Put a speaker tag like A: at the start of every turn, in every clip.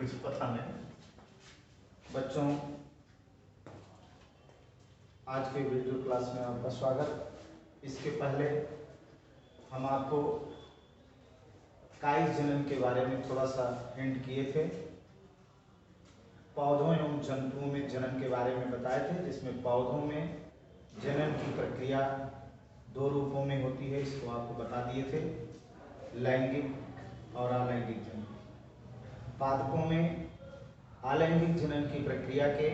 A: कुछ पता नहीं। बच्चों, आज के वीडियो क्लास में आपका स्वागत। इसके पहले हम आपको कायिक जनन के बारे में थोड़ा सा हिंट किए थे। पौधों एवं जंतुओं में जनन के बारे में बताए थे, जिसमें पौधों में जनन की प्रक्रिया दो रूपों में होती है, इसको आपको बता दिए थे, लैंगिक और अलैंगिक जनन। पादपों में अलैंगिक जनन की प्रक्रिया के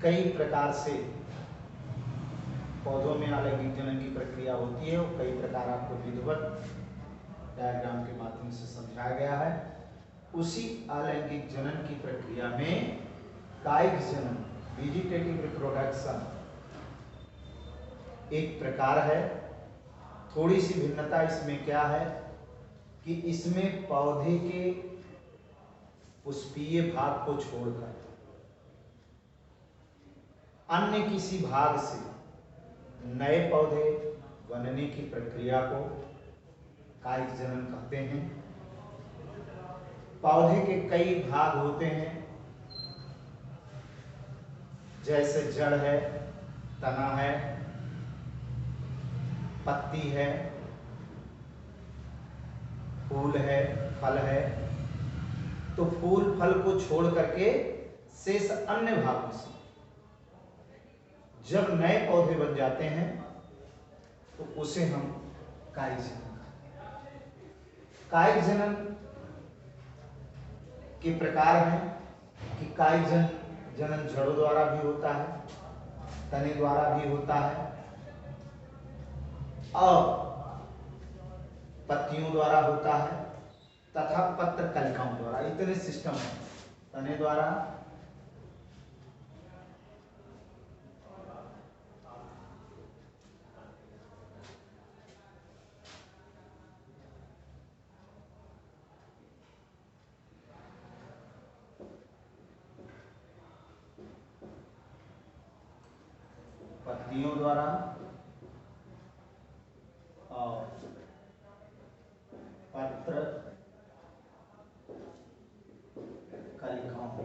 A: कई प्रकार से पौधों में अलैंगिक जनन की प्रक्रिया होती है और कई प्रकार आपको विधिवत डायग्राम के माध्यम से समझाया गया है। उसी अलैंगिक जनन की प्रक्रिया में कायिक जनन, वेजिटेटिव रिप्रोडक्शन, एक प्रकार है। थोड़ी सी भिन्नता इसमें क्या है कि इसमें पौधे के पुष्पीय भाग को छोड़कर अन्य किसी भाग से नए पौधे बनने की प्रक्रिया को कायिक जनन कहते हैं। पौधे के कई भाग होते हैं, जैसे जड़ है, तना है, पत्ती है, फूल है, फल है। तो फूल फल को छोड़ करके शेष अन्य भागों से जब नए पौधे बन जाते हैं तो उसे हम कायिक जनन कहते हैं। कायिक जनन के प्रकार हैं कि कायिक जनन जड़ों द्वारा भी होता है, तने द्वारा भी होता है और पत्तियों द्वारा होता है तथा पत्र कलिकाओं द्वारा। इतने सिस्टम है, तने द्वारा, पत्तियों द्वारा और पत्र कलिकाओं।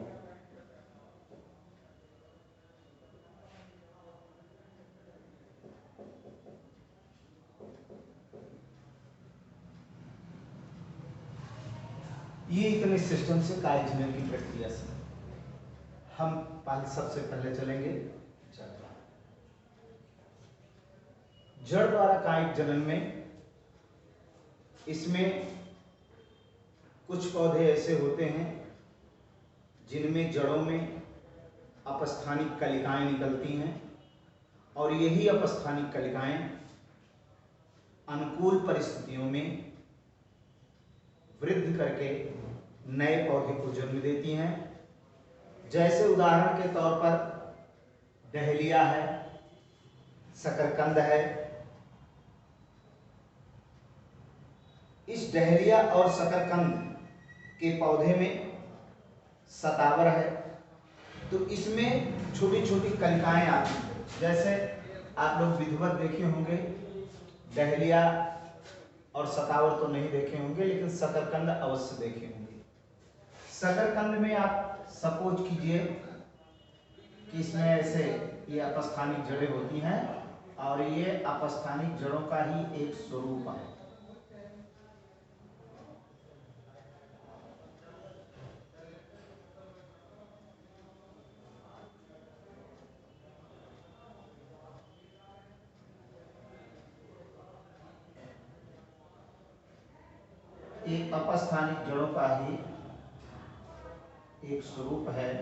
A: ये इतने सिस्टम से कायिक जनन की प्रक्रिया से हम सबसे पहले चलेंगे जड़ द्वारा कायिक जनन में। इसमें कुछ पौधे ऐसे होते हैं जिनमें जड़ों में अपस्थानिक कलिकाएं निकलती हैं और यही अपस्थानिक कलिकाएं अनुकूल परिस्थितियों में वृद्धि करके नए पौधे को जन्म देती हैं। जैसे उदाहरण के तौर पर डहेलिया है, शकरकंद है। इस डहेलिया और शकरकंद के पौधे में शतावर है, तो इसमें छोटी छोटी कलिकाएं आती हैं। जैसे आप लोग विधिवत देखे होंगे, डहेलिया और शतावर तो नहीं देखे होंगे, लेकिन शकरकंद अवश्य देखे होंगे। शकरकंद में आप सपोज कीजिए कि इसमें ऐसे ये अपस्थानिक जड़ें होती हैं और ये अपस्थानिक जड़ों का ही एक स्वरूप है। एक अपस्थानिक जड़ों का ही एक स्वरूप है,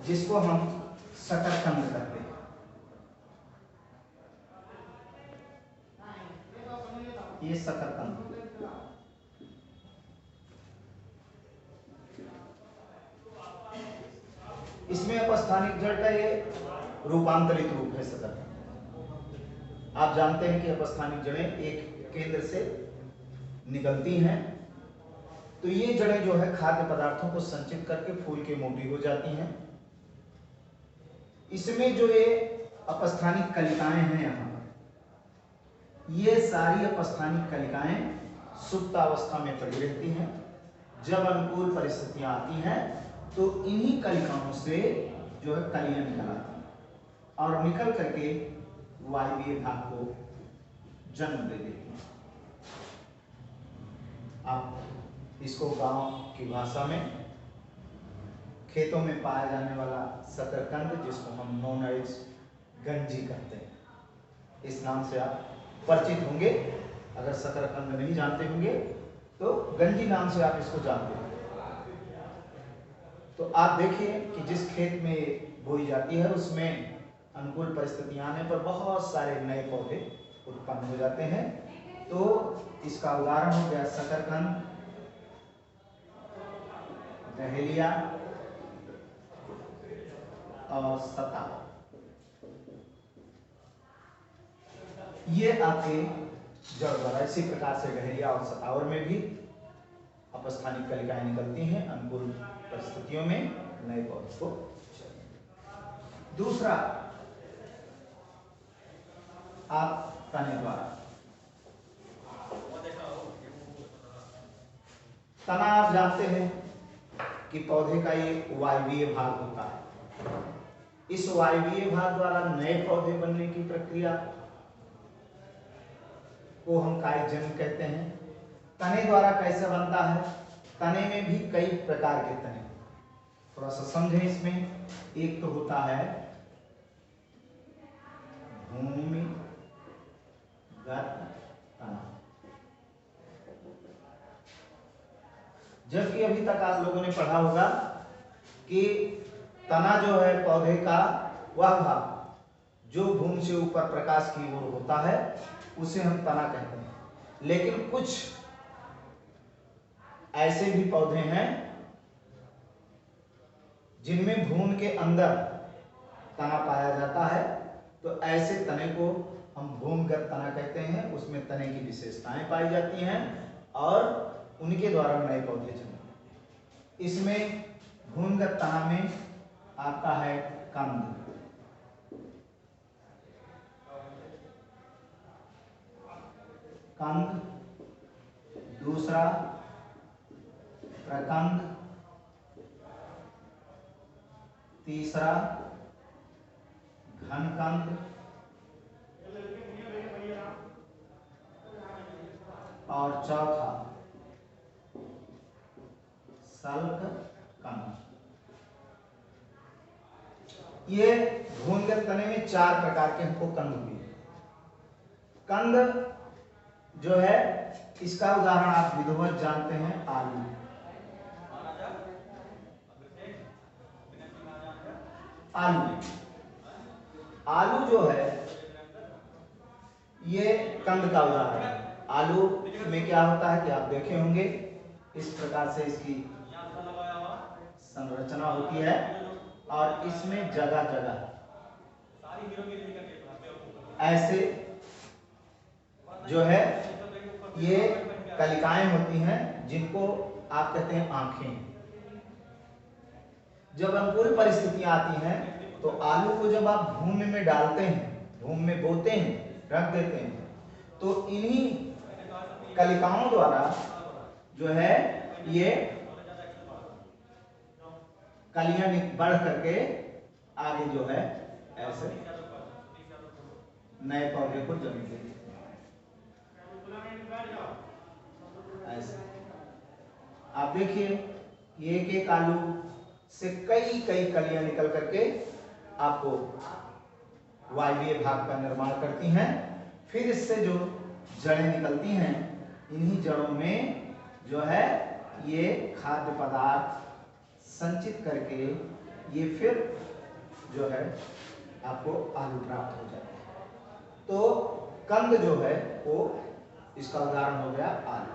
A: जिसको हम शकरकंद कहते हैं। ये शकरकंद, इसमें अपस्थानिक जड़ का ये रूपांतरित रूप है शकरकंद। आप जानते हैं कि अपस्थानिक जड़ें एक केंद्र से निकलती हैं, तो ये जड़ें जो है खाद्य पदार्थों को संचित करके फूल के मोटी हो जाती हैं। इसमें जो ये अपस्थानिक कलिकाएं हैं यहाँ पर। ये सारी अपस्थानिक कलिकाएं सुप्त अवस्था में पड़ी रहती हैं। जब अनुकूल परिस्थितियां आती हैं तो इन्हीं कलिकाओं से जो है कलियां निकल आती हैं और निकल करके वायवीय भाग को जन्म दे देती हैं। आप इसको गांव की भाषा में खेतों में पाया जाने वाला शकरकंद, जिसको हम नॉन एज गंजी कहते हैं, इस नाम से आप परिचित होंगे। अगर शकरकंद नहीं जानते होंगे तो गंजी नाम से आप इसको जानते हैं। तो आप देखिए कि जिस खेत में बोई जाती है उसमें अनुकूल परिस्थितियां आने पर बहुत सारे नए पौधे उत्पन्न हो जाते हैं। तो इसका उदाहरण हो गया शकरकंद, डहेलिया और सतावर। ये आपके जड़ द्वारा, इसी प्रकार से डहेलिया और सतावर में भी अपस्थानिक कलिकाएं निकलती हैं अनुकूल परिस्थितियों में नए पौधे को। दूसरा, आप तने द्वारा, तना आप जानते हैं कि पौधे का ये वायवीय भाग होता है। इस वायवीय भाग द्वारा नए पौधे बनने की प्रक्रिया को हम कायजन्य कहते हैं। तने द्वारा कैसे बनता है? तने में भी कई प्रकार के तने, थोड़ा सा समझें इसमें। एक तो होता है भूमिगत तना, जबकि अभी तक आप लोगों ने पढ़ा होगा कि तना जो है पौधे का वह भाग जो भूमि से ऊपर प्रकाश की ओर होता है उसे हम तना कहते हैं। लेकिन कुछ ऐसे भी पौधे हैं जिनमें भूमि के अंदर तना पाया जाता है, तो ऐसे तने को हम भूमिगत तना कहते हैं। उसमें तने की विशेषताएं पाई जाती हैं और उनके द्वारा नए पौधे जन्मते। इसमें भूमिगत तना में आपका है कंद, दूसरा प्रकंद, तीसरा घनकंद और चौथा सल्ककंद। ये भूमिगत तने में 4 प्रकार के हमको कंद हुए। कंद जो है इसका उदाहरण आप विधिवत जानते हैं, आलू। आलू जो है ये कंद का उदाहरण है। आलू में क्या होता है कि आप देखे होंगे, इस प्रकार से इसकी संरचना होती है और इसमें जगह जगह ऐसे जो है ये कलिकाएं होती हैं जिनको आप कहते हैं आंखें। जब अनुकूल परिस्थितियां आती हैं तो आलू को जब आप भूमि में डालते हैं, भूमि में बोते हैं, रख देते हैं, तो इन्हीं कलिकाओं द्वारा जो है ये कलियां बढ़ करके आगे जो है ऐसे नए पौधे को जन्म देती है। ऐसे आप देखिए एक एक आलू से कई कई कलियां निकल करके आपको वायवीय भाग का निर्माण करती हैं। फिर इससे जो जड़ें निकलती हैं, इन्हीं जड़ों में जो है ये खाद्य पदार्थ संचित करके ये फिर जो है आपको आलू प्राप्त हो जाता है। तो कंद जो है वो इसका उदाहरण हो गया आलू।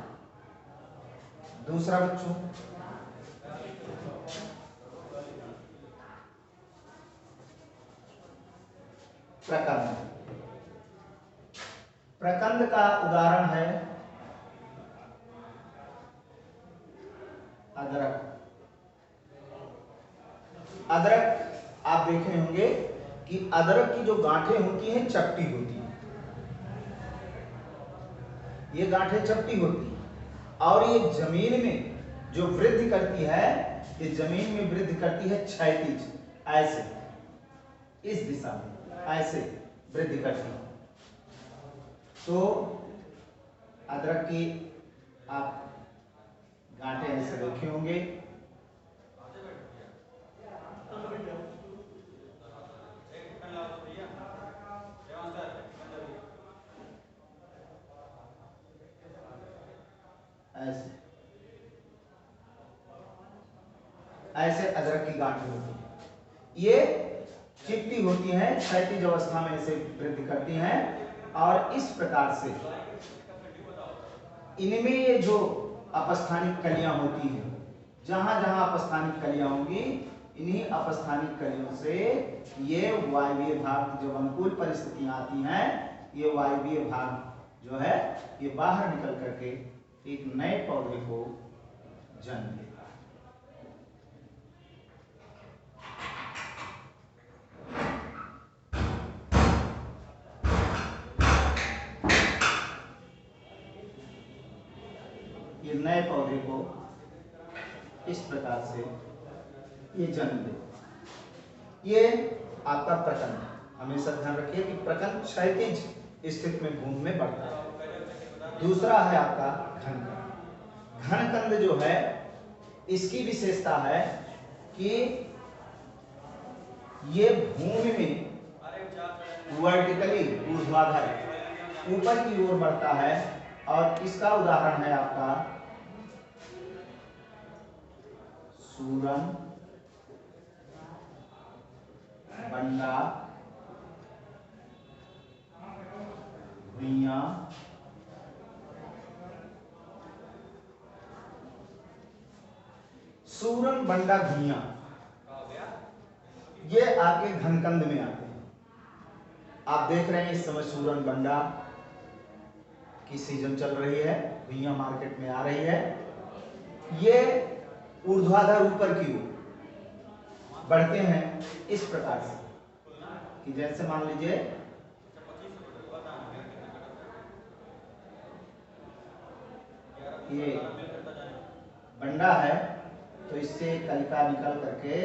A: दूसरा बच्चों, प्रकंद। प्रकंद का उदाहरण है अदरक। अदरक आप देखे होंगे कि अदरक की जो गांठें होती हैं चपटी होती हैं, ये गांठें चपटी होती हैं और ये जमीन में जो वृद्धि करती है, ये जमीन में वृद्धि करती है क्षैतिज, ऐसे इस दिशा में ऐसे वृद्धि करती है। तो अदरक की आप गांठें ऐसे देखे होंगे, ऐसे ऐसे अदरक की गांठें होती हैं। ये चिपटी होती हैं, क्षैतिज अवस्था में इसे वृद्धि करती हैं और इस प्रकार से इनमें ये जो अपस्थानिक कलियां होती हैं, जहां जहां अपस्थानिक कलियां होंगी, इन्हीं अपस्थानिक कलियों से ये वायवीय भाग, जब अनुकूल परिस्थितियां आती हैं, ये वायवीय भाग जो है ये बाहर निकल करके एक नए पौधे को जन्म देता है। ये नए पौधे को इस प्रकार से ये जन्म देता है। ये आपका प्रकंद है। हमेशा ध्यान रखिए कि प्रकंद क्षैतिज स्थिति में भूमि में बढ़ता है। दूसरा है आपका घनकंद। घनकंद जो है, इसकी विशेषता है कि ये भूमि में वर्टिकली ऊर्ध्वाधर ऊपर की ओर बढ़ता है और इसका उदाहरण है आपका सूरन, बंडा, घुइयां, सूरन, बंडा, घुइयां, ये आपके घनकंद में आते हैं। आप देख रहे हैं इस समय सूरन, बंडा की सीजन चल रही है, घुइयां मार्केट में आ रही है। ये ऊर्ध्वाधर ऊपर की ओर बढ़ते हैं इस प्रकार से कि जैसे मान लीजिए ये बंडा है, तो इससे कलिका निकल करके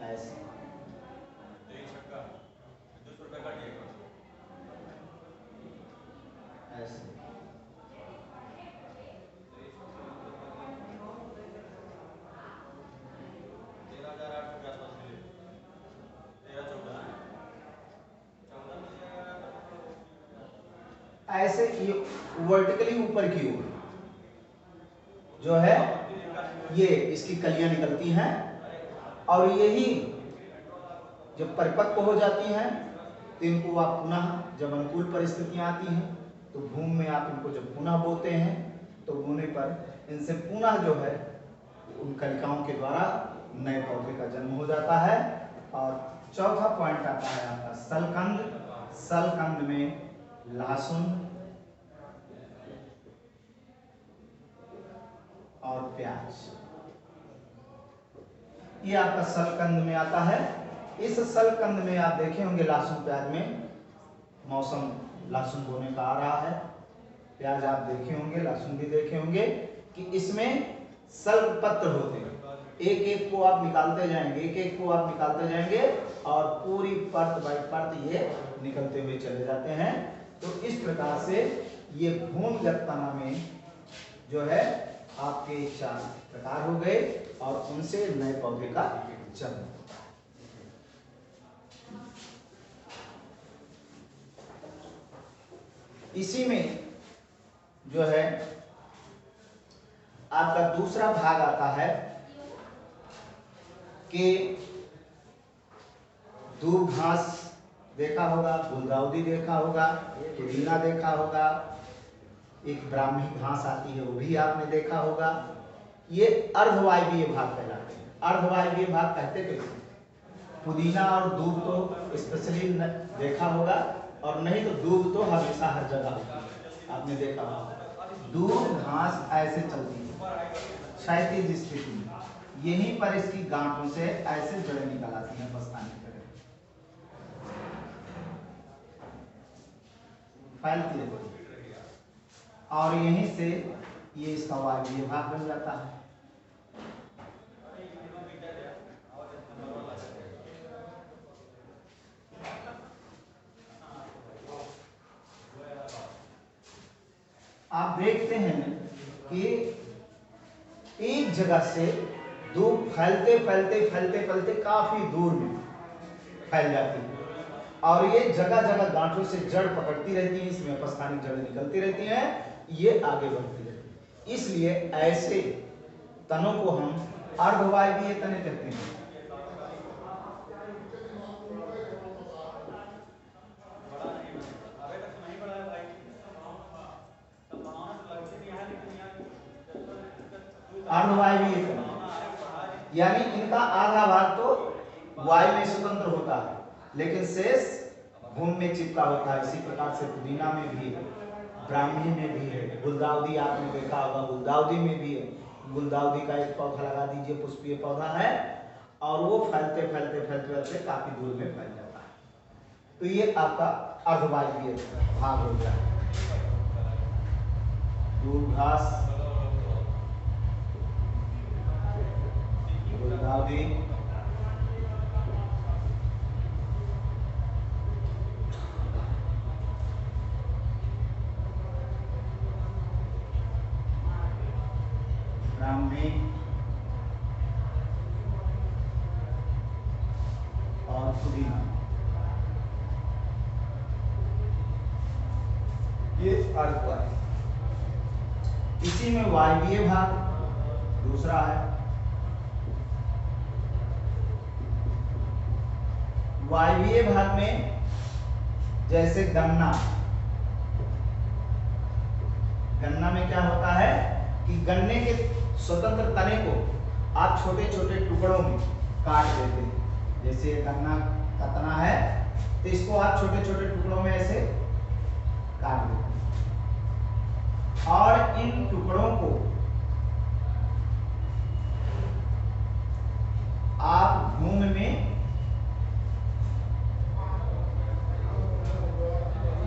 A: ऐसे ऐसे ऐसे ये वर्टिकली ऊपर की ओर जो है ये इसकी कलियां निकलती हैं और यही जब परिपक्व हो जाती हैं तो इनको आप पुनः, जब अनुकूल परिस्थितियां आती हैं तो भूमि में आप इनको जब पुनः बोते हैं तो बोने पर इनसे पुनः जो है उन कलिकाओं के द्वारा नए पौधे का जन्म हो जाता है। और चौथा पॉइंट आता है आपका सलकंद। सलकंद में लहसुन और प्याज, ये आपका सलकंद में आता है। इस सलकंद में आप देखे होंगे लहसुन प्याज में मौसम लहसुन बोने का आ रहा है, प्याज आप देखे होंगे, लहसुन भी देखे होंगे कि इसमें सल्क पत्र होते हैं। एक एक को आप निकालते जाएंगे, एक एक को आप निकालते जाएंगे और पूरी परत बाई परत ये निकलते हुए चले जाते हैं। तो इस प्रकार से ये भूमिगत तना में जो है आपके 4 प्रकार हो गए और उनसे नए पौधे का जन्म होता है। इसी में जो है आपका दूसरा भाग आता है कि दूब घास देखा होगा, गुलदाउदी देखा होगा, पुदीना देखा होगा, एक ब्राह्मी घास आती है वो भी आपने देखा होगा। ये अर्धवायवीय भाग कहलाते हैं। अर्धवायवीय भाग कहते कैसे? पुदीना और दूब तो स्पेशली देखा होगा और नहीं तो दूब तो हमेशा हर जगह होती है, आपने देखा होगा। दूब घास ऐसे चलती है क्षैतिज स्थिति में, यहीं पर इसकी गांठों से ऐसे जड़ें निकल आती हैं बस्तानी तरह। फैलती रहती है और यहीं से ये इसका वायवीय भाग बन जाता है। आप देखते हैं कि एक जगह से दो फैलते फैलते फैलते फैलते काफी दूर में फैल जाती है और ये जगह जगह गांठों से जड़ पकड़ती रहती है, इसमें अपस्थानिक जड़ें निकलती रहती हैं, ये आगे बढ़ती रहती है। इसलिए ऐसे तनों को हम अर्धवायवीय तने कहते हैं। अर्धवायवीय तने यानी इनका आधा भाग तो वायु में स्वतंत्र होता है लेकिन शेष भूमि में चिपका होता है। इसी प्रकार से पुदीना में भी है, ब्राह्मी में भी है, गुलदाउदी आपने देखा होगा गुलदाउदी में भी है। गुलदाउदी का एक पौधा लगा दीजिए, पुष्पीय पौधा है और वो फैलते फैलते फैलते फैलते काफी दूर में फैल जाता है। तो ये आपका अर्धवायवीय भाग हो गया। दूरभाष, गुलदाउदी, ब्राह्मी और पुदीना, ये अर्धवायवीय। इसी में वायवीय भाग दूसरा है। वायवीय भाग में जैसे गन्ना, गन्ना में क्या होता है कि गन्ने के स्वतंत्र तने को आप छोटे छोटे टुकड़ों में काट देते हैं। जैसे गन्ना का तना है तो इसको आप छोटे छोटे टुकड़ों में ऐसे काट देते हैं और इन टुकड़ों को आप भूमि में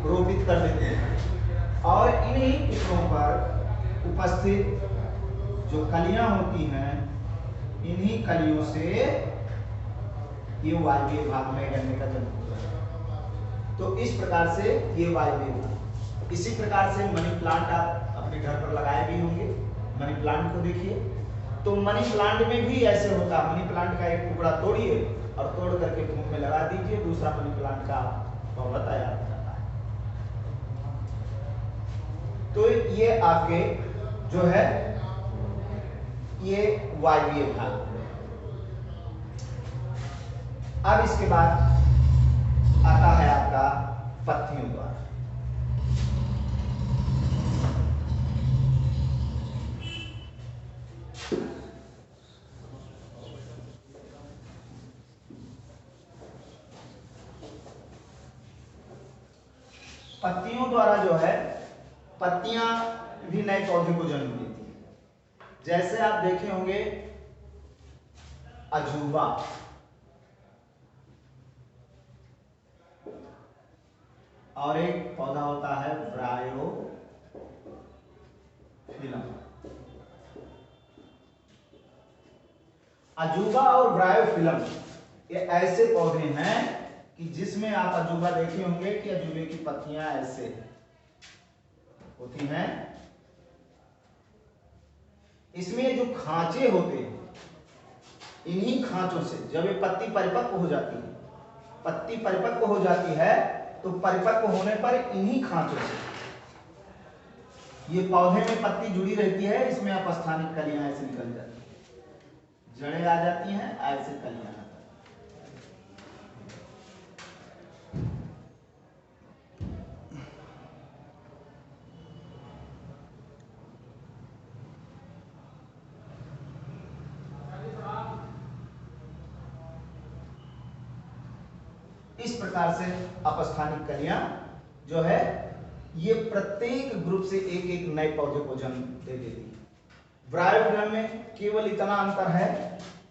A: रोपित कर देते हैं और इन्हीं टुकड़ों पर उपस्थित जो कलियां होती हैं इन्हीं कलियों से ये वायवीय भाग में गन्ने का जन्म होता है। तो इस प्रकार से ये वायवीय भाग। इसी प्रकार से मनी प्लांट आप अपने घर पर लगाए भी होंगे। मनी प्लांट को देखिए तो मनी प्लांट में भी ऐसे होता है। मनी प्लांट का एक टुकड़ा तोड़िए और तोड़ करके भूमि में लगा दीजिए, दूसरा मनी प्लांट का पौधा तैयार हो जाता है। तो ये आपके जो है ये वायवीय भाग। अब इसके बाद आता है आपका पत्तियों द्वारा। पत्तियों द्वारा जो है पत्तियां भी नए पौधे को जन्म देती है। जैसे आप देखे होंगे अजूबा, और एक पौधा होता है ब्रायोफिलम। अजूबा और ब्रायोफिलम ये ऐसे पौधे हैं कि जिसमें आप अजूबा देखे होंगे कि अजूबे की पत्तियां ऐसे होती हैं। इसमें जो खांचे होते हैं इन्हीं खांचों से जब ये पत्ती परिपक्व हो जाती है, पत्ती परिपक्व हो जाती है तो परिपक्व होने पर इन्हीं खांचों से ये पौधे में पत्ती जुड़ी रहती है। इसमें अपस्थानिक कलियां ऐसे निकल जाती हैं, जड़ें आ जाती हैं, ऐसे कलियां आती हैं। इस प्रकार से अपस्थानिक कलियां जो है ये प्रत्येक ग्रुप से एक एक नए पौधे को जन्म दे देती है। ब्रायोफिलम में केवल इतना अंतर है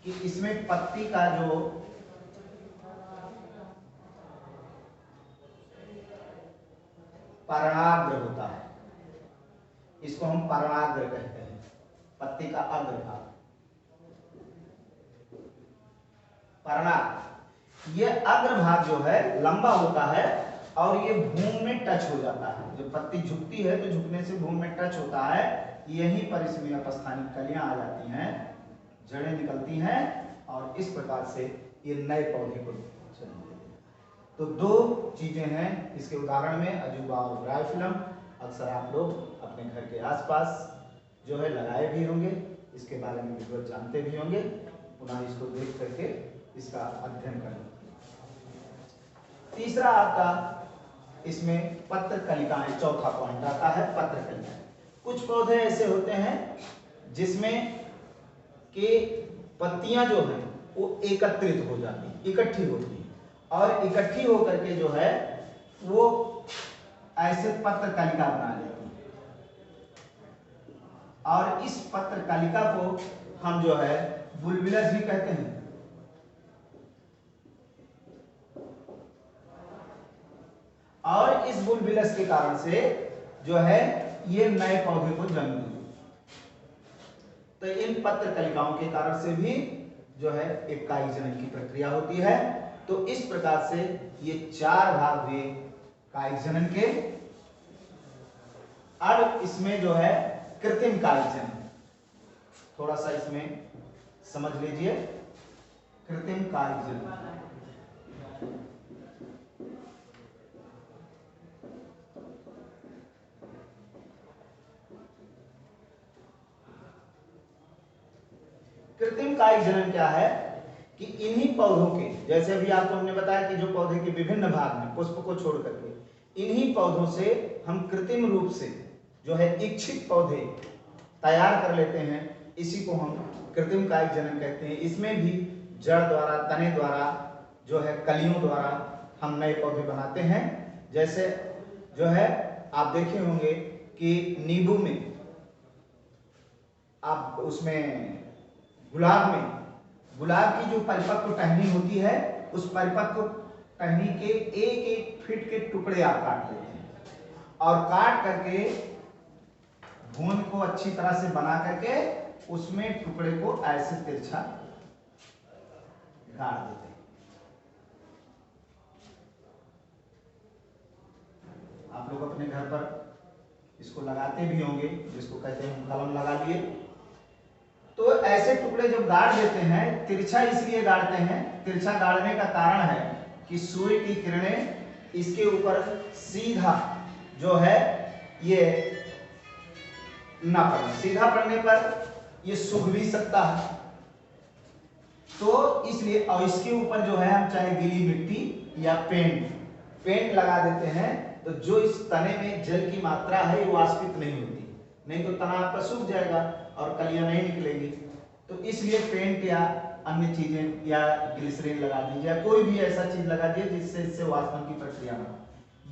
A: कि इसमें पत्ती का जो पर्णाग्र होता है, इसको हम पर्णाग्र कहते हैं, पत्ती का अग्रभाग पर्णाग्र। ये अग्रभाग जो है लंबा होता है और ये भूमि में टच हो जाता है। जब पत्ती झुकती है तो झुकने से भूमि में टच होता है, यहीं पर इसमें अपस्थानिक कलियां आ जाती हैं, जड़ें निकलती हैं और इस प्रकार से ये नए पौधे को जन्म देते हैं। तो दो चीजें हैं इसके उदाहरण में, अजूबा और ब्रायोफिलम। अक्सर आप लोग अपने घर के आसपास जो है लगाए भी होंगे, इसके बारे में विद्वत जानते भी होंगे, पुनः इसको देख करके इसका अध्ययन करें। तीसरा आपका इसमें पत्र कलिकाएं, चौथा पॉइंट आता है पत्र कलिकाएं। कुछ पौधे ऐसे होते हैं जिसमें के पत्तियां जो है वो एकत्रित हो जाती हैं, इकट्ठी होती हैं और इकट्ठी होकर के जो है वो ऐसे पत्र कलिका बना लेती हैं और इस पत्र कलिका को हम जो है बुलबिलस भी कहते हैं। और इस बुलबिलस के कारण से जो है ये नए पौधे को जन्म देते। तो इन पत्र कलिकाओं के कारण से भी जो है एक कायिक जनन की प्रक्रिया होती है। तो इस प्रकार से ये चार भाग हुए कायिक जनन के। अब इसमें जो है कृत्रिम कायिक जनन, थोड़ा सा इसमें समझ लीजिए। कृत्रिम कायिक जनन कृत्रिम कायिक जनन क्या है कि इन्हीं पौधों के, जैसे अभी आपको हमने बताया कि जो पौधे के विभिन्न भाग में पुष्प को छोड़ करके, इन्हीं पौधों से हम कृत्रिम रूप से जो है इच्छित पौधे तैयार कर लेते हैं। इसी को हम कृत्रिम कायिक जनन कहते हैं। इसमें भी जड़ द्वारा, तने द्वारा, जो है कलियों द्वारा हम नए पौधे बनाते हैं। जैसे जो है आप देखे होंगे कि नींबू में, आप उसमें गुलाब की जो परिपक्व टहनी होती है, उस परिपक्व टहनी के एक एक फीट के टुकड़े आप काट लेते हैं और काट करके भून को अच्छी तरह से बना करके उसमें टुकड़े को ऐसे तिरछा गाड़ देते हैं। आप लोग अपने घर पर इसको लगाते भी होंगे, जिसको कहते हैं कलम लगा लिए। तो ऐसे टुकड़े जब गाड़ देते हैं, तिरछा इसलिए गाड़ते हैं, तिरछा गाड़ने का कारण है कि सूर्य की किरणें इसके ऊपर सीधा जो है ये ना पड़े। सीधा पड़ने पर ये सूख भी सकता है, तो इसलिए, और इसके ऊपर जो है हम चाहे गीली मिट्टी या पेंट लगा देते हैं, तो जो इस तने में जल की मात्रा है वो वाष्पित नहीं होती, नहीं तो तना आपका सूख जाएगा और कलियां नहीं निकलेगी। तो इसलिए पेंट या अन्य चीजें या ग्लिसरीन लगा दीजिए या कोई भी ऐसा चीज लगा दीजिए जिससे इससे वाष्पन की प्रक्रिया हो।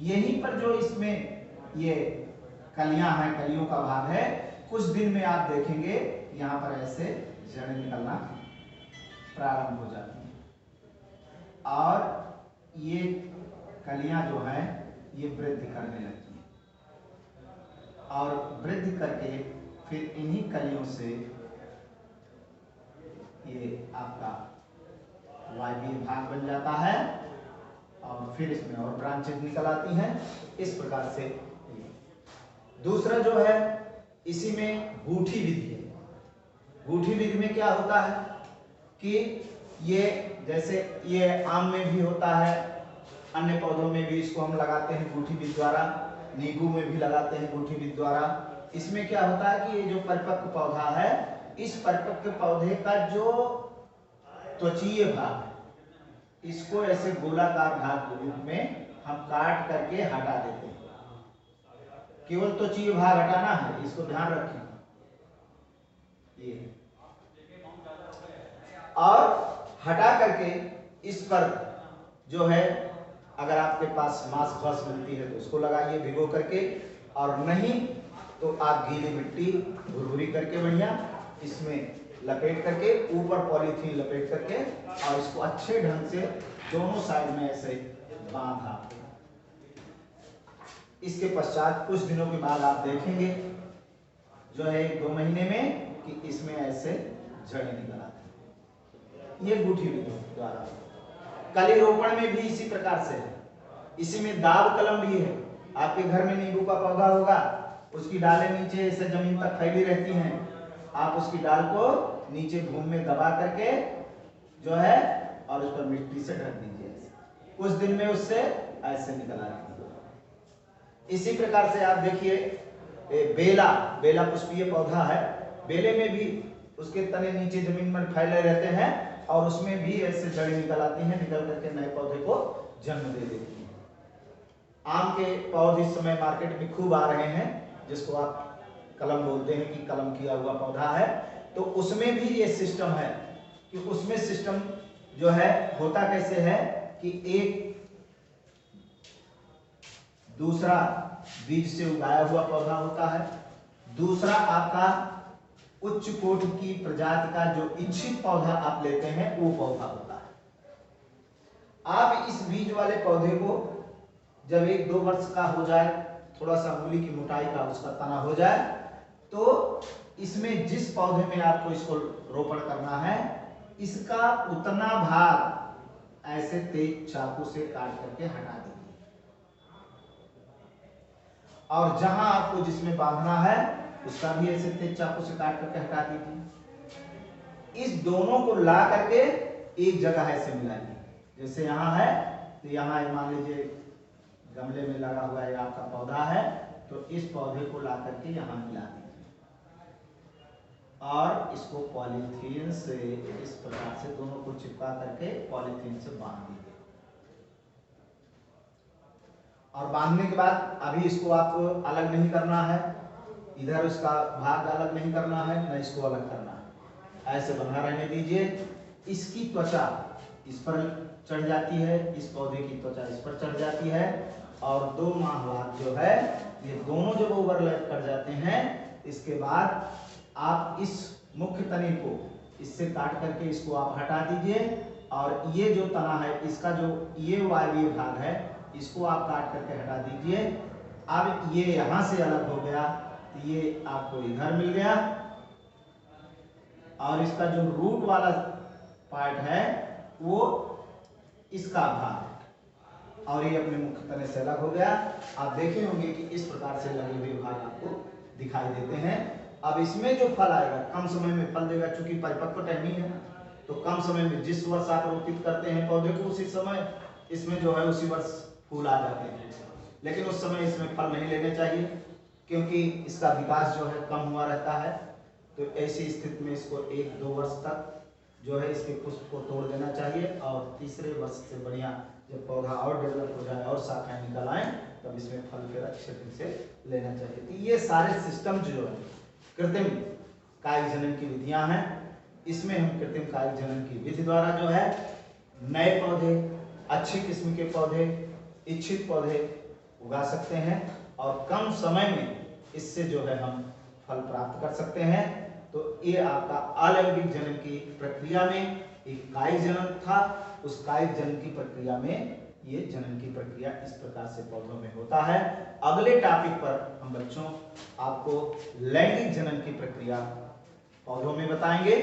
A: यहीं पर जो इसमें ये कलियां हैं, कलियों का भाग है, कुछ दिन में आप देखेंगे यहाँ पर ऐसे जड़ें निकलना प्रारंभ हो जाती हैं और ये कलियां जो हैं ये वृद्धि करने लगती हैं और वृद्धि करके फिर इन्हीं कलियों से ये आपका वायवीय भाग बन जाता है और फिर इसमें और ब्रांचेज निकल आती हैं। इस प्रकार से दूसरा जो है इसी में गूठी विधि है। गूठी विधि में क्या होता है कि ये जैसे ये आम में भी होता है, अन्य पौधों में भी इसको हम लगाते हैं गूठी विधि द्वारा, नींबू में भी लगाते हैं गूठी विधि द्वारा। इसमें क्या होता है कि ये जो परिपक्व पौधा है, इस परिपक्व पौधे का जो त्वचीय भाग है, इसको ऐसे गोलाकार भाग के रूप में हम काट करके हटा देते हैं। केवल त्वचीय भाग हटाना है, इसको ध्यान रखें। ये और हटा करके इस पर जो है, अगर आपके पास मास्क घास मिलती है तो उसको लगाइए भिगो करके, और नहीं तो आप गीली मिट्टी भुरभुरी करके बढ़िया इसमें लपेट करके, ऊपर पॉलीथीन लपेट करके और इसको अच्छे ढंग से दोनों साइड में ऐसे बांधा इसके पश्चात कुछ दिनों के बाद आप देखेंगे जो है 1-2 महीने में कि इसमें ऐसे जड़ें निकल आती हैं। ये गुठी विधि द्वारा। कली रोपण में भी इसी प्रकार से है। इसी में दाब कलम भी है। आपके घर में नींबू का पौधा होगा, उसकी डालें नीचे ऐसे जमीन तक फैली रहती हैं, आप उसकी डाल को नीचे भूमि में दबा करके जो है और उस पर मिट्टी से ढक दीजिए, कुछ दिन में उससे ऐसे निकल आती है। इसी प्रकार से आप देखिए बेला पुष्पीय पौधा है, बेले में भी उसके तने नीचे जमीन में फैले रहते हैं और उसमें भी ऐसे जड़ें निकल आती हैं, निकल करके नए पौधे को जन्म दे देती हैं। आम के पौधे इस समय मार्केट में खूब आ रहे हैं, जिसको आप कलम बोलते हैं कि कलम किया हुआ पौधा है, तो उसमें भी ये सिस्टम है कि उसमें सिस्टम जो है होता कैसे है कि एक दूसरा बीज से उगाया हुआ पौधा होता है, दूसरा आपका उच्च कोटि की प्रजाति का जो इच्छित पौधा आप लेते हैं वो पौधा होता है। आप इस बीज वाले पौधे को जब 1-2 वर्ष का हो जाए, थोड़ा सा उंगली की मोटाई का उसका तना हो जाए, तो इसमें जिस पौधे में आपको इसको रोपण करना है, इसका उतना भाग ऐसे तेज चाकू से काट करके हटा दीजिए और जहां आपको जिसमें बांधना है उसका भी ऐसे तेज चाकू से काट करके हटा दीजिए। इस दोनों को ला करके एक जगह ऐसे मिलाइए। जैसे यहाँ है तो यहाँ मान लीजिए गमले में लगा हुआ है आपका पौधा है, तो इस पौधे को ला करके यहाँ मिला दीजिए और इसको पॉलीथीन से इस प्रकार से दोनों को चिपका करके पॉलीथीन से बांध दीजिए। और बांधने के बाद अभी इसको आपको अलग नहीं करना है, इधर उसका भाग अलग नहीं करना है, न इसको अलग करना है, ऐसे बना रहने दीजिए। इसकी त्वचा इस पर चढ़ जाती है, इस पौधे की त्वचा इस पर चढ़ जाती है और 2 माह बाद जो है ये दोनों जब ओवरलैप कर जाते हैं, इसके बाद आप इस मुख्य तने को इससे काट करके इसको आप हटा दीजिए और ये जो तना है इसका जो ये वायवीय भाग है इसको आप काट करके हटा दीजिए। अब ये यहाँ से अलग हो गया तो ये आपको इधर मिल गया और इसका जो रूट वाला पार्ट है वो इसका भाग है और ये अपने मुख्य तने से अलग हो गया। आप देखे होंगे कि इस प्रकार से लगे हुए भाग आपको दिखाई देते हैं। अब इसमें जो फल आएगा कम समय में फल देगा, चूंकि परिपक्व टहनी है तो कम समय में जिस वर्ष आप रोपित करते हैं पौधे को उसी समय इसमें जो है उसी वर्ष फूल आ जाते हैं, लेकिन उस समय इसमें फल नहीं लेने चाहिए क्योंकि इसका विकास जो है कम हुआ रहता है। तो ऐसी स्थिति में इसको 1-2 वर्ष तक जो है इसके पुष्प को तोड़ देना चाहिए और तीसरे वर्ष से बढ़िया जब पौधा और डेवलप हो जाए और शाखाएं निकल आए तब इसमें फल फिर अच्छे ढंग से लेना चाहिए। तो ये सारे सिस्टम जो है कृत्रिम कायिक जनन की विधियां हैं। इसमें हम कृत्रिम कायिक जनन की विधि द्वारा जो है नए पौधे, अच्छी किस्म के पौधे, इच्छित पौधे उगा सकते हैं और कम समय में इससे जो है हम फल प्राप्त कर सकते हैं। तो ये आपका अलैंगिक जनन की प्रक्रिया में एक कायिक जनन था, उस कायिक जनन की प्रक्रिया में ये जनन की प्रक्रिया इस प्रकार से पौधों में होता है। अगले टॉपिक पर हम बच्चों आपको लैंगिक जनन की प्रक्रिया पौधों में बताएंगे।